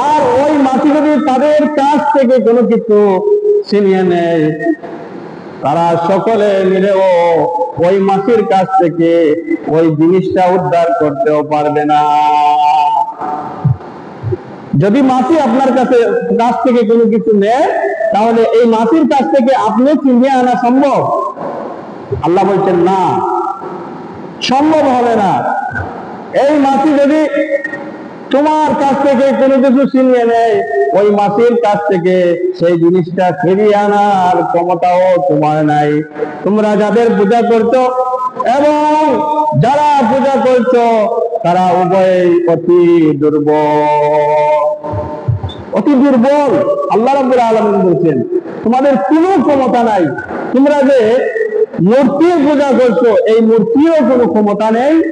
আর ওই মাছি যদি তাদের কাছ থেকে কোনো কিছু ছিনিয়ে নেয়, তারা সকলে মিলেও ওই মাছির কাছ থেকে ওই জিনিসটা উদ্ধার করতেও পারবে না। যদি মাছি আপনার কাছ থেকে কোনো কিছু নেয়, তাহলে এই মাছির কাছ থেকে আপনি ছিনিয়ে আনা সম্ভব? আল্লাহ বলছেন না, সম্ভব হবে না। এই মাছি যদি তোমার কাছ থেকে কোনো কিছু ছিনিয়ে নেয়, ওই মাছির কাছ থেকে সেই জিনিসটা ফিরিয়ে আনার ক্ষমতাও তোমার নাই। তোমরা যাদের পূজা করছো এবং যারা পূজা করছো, তারা উভয়ই অতি দুর্বল। আল্লাহ রাব্বুল আলামিন বলছেন তোমাদের কোনো ক্ষমতা নাই। তোমরা যে মূর্তির পূজা করছো, এই মূর্তিরও কোনো ক্ষমতা নেই।